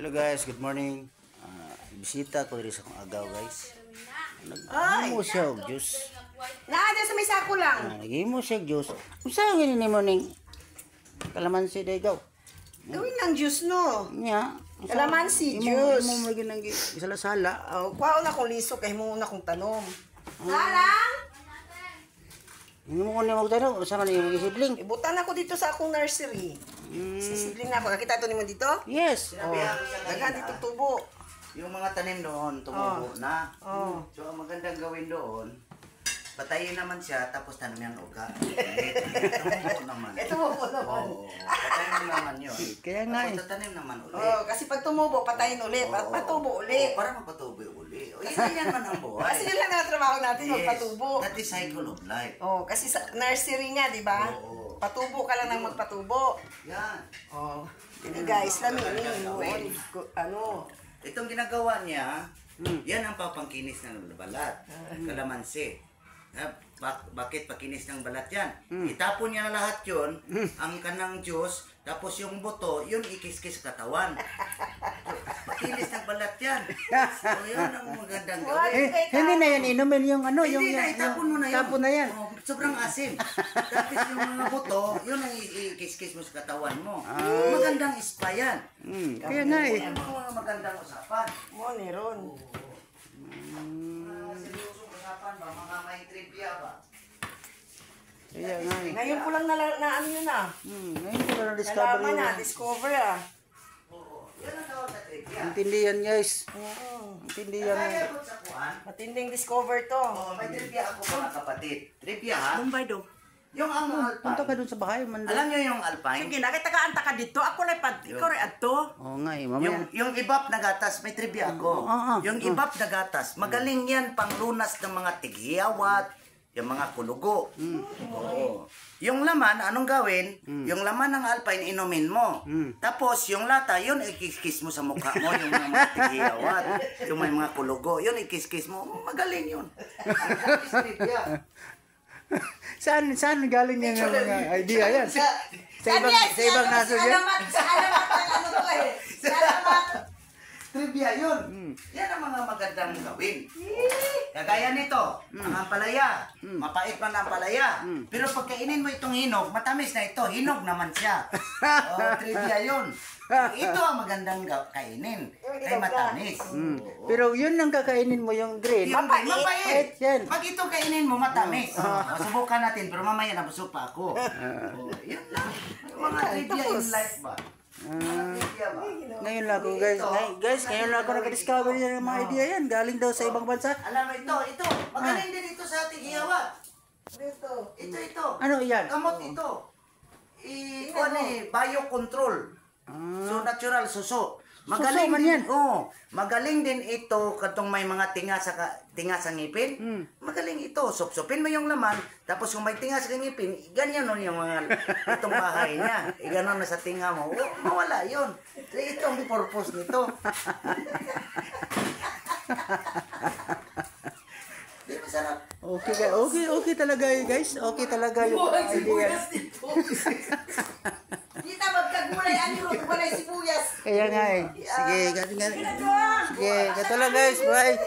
Hello guys, good morning. Bisita ko rin sa akong agaw guys. Ay! Nagimo siya og juice. Naada sa may sako lang. Nagimo siya og juice. Unsa ang ini mo ning kalamansi day gaw? Gawin ng juice no. Nya. Kalamansi juice. Imo mo ginang isala-sala. Oh, kuha na kong liso kay mo na kong tanom. Salang! Imo ko ni magtanong, unsa man imong sibling? Ibutan ako dito sa akong nursery. Sisibling na ako. Nakita to nimo dito? Yes. Oh, dagan dito tubo. Yung mga tanim doon, tumubo na. Oh. So, ang magandang gawin doon, patayin naman siya, tapos tanim yung uga. Tumubo naman. Tumubo naman. Oo, patayin mo naman yun. Kaya nga Tapos tatanim naman ulit. Oh, kasi pag tumubo, patayin ulit. Patubo ulit. Para magpatubo uli. O, yan man ang buhay. Kasi yun lang ang trabaho natin, magpatubo. That is cycle of life. Oh, kasi sa nursery nga, di ba? Oo. Patubo ka lang ng magpatubo. Yan. Oh. Hindi guys, laminin mo. Ano? Itong ginagawa niya, yan ang papangkinis ng balat. Kalamansi. Bakit pakinis ng balat yan? Itapon niya na lahat yun, ang kanang juice, tapos yung buto, yun ikiskis katawan. Pakinis ng balat yan. So yun ang magandang gawin. hindi na yan inumin yung ano, yung Hindi na, itapon mo na yun. Tapon na yan. Oh, sobrang asim. Tapos yung mga buto, yun ang ikiskis mo sa katawan mo. Magandang spa yan. Kaya nga eh. Yan ang mga magandang usapan. Mo, Neron. Seryosong usapan ba? Mga may trivia ba? Kaya nga eh. Ngayon ko lang na ano yun ah. Ngayon ko na discover Nalaman na, yun. discover ah. Oo. Yan ang tawag na trivia. Intindihan guys. Oo. Intindihan. Kaya po sa kuhan. Matinding discover to. Oo, may trivia ako mga kapatid. Trivia ha? Mumbai do. Yung ang Punta ka alpine. dun sa bahay man. Alam niyo yung alpine? Sige, nakita ka anta ka dito. Ako na pad, ikaw rin ato. Oo nga eh, mamaya. Yung ibap na gatas, may trivia ako. Yung ibap na gatas, magaling yan panglunas ng mga tighiyawat, yung mga kulugo. Oo. Yung laman, anong gawin? Yung laman ng alpine, inumin mo. Tapos, yung lata, yun ikis-kis mo sa mukha mo, yung mga tighiyawat, yung may mga kulugo, yun ikis-kis mo. Magaling yun. Ang trivia. Saan galing yung mga idea yan? Sa ibang naso yan? Salamat ang ano to eh. Salamat. Trivia yun. Yan ang mga magandang gawin. Kagaya nito, ang ampalaya. Mapait man ang ampalaya. Pero pagkainin mo itong hinog, matamis na ito. Hinog naman siya. Trivia yun. Ito ang magandang kainin. Kay matamis. Pero yun ang kakainin mo yung green. Mapait. Yan. Pag ito kainin mo, matamis. Subukan natin, pero mamaya nabusog pa ako. Yan lang. Mga trivia in life ba? Trivia ba? Ngayon lang ako guys. Ngayon lang ako nag-discover yan ng mga idea yan. Galing daw sa ibang bansa. Alam mo ito. Magaling din ito sa ating hiyawa. Ito. Ano yan? Gamot ito. Biocontrol. So natural suso. Suso man yan. Magaling din ito katong may mga tinga sa ngipin. Magaling ito. Supsupin mo yung laman, tapos kung may tinga sa ngipin, ganyan nun yung mga itong bahay niya. Ganon na sa tinga mo. Mawala yun. Ito ang purpose nito. Di masarap. Okay talaga yun guys. Okay talaga yung idea. Kita magkagulay, ano gulay sibuyas. Kaya nga eh. Sige, ganun. Sige, ganito lang guys. Bye.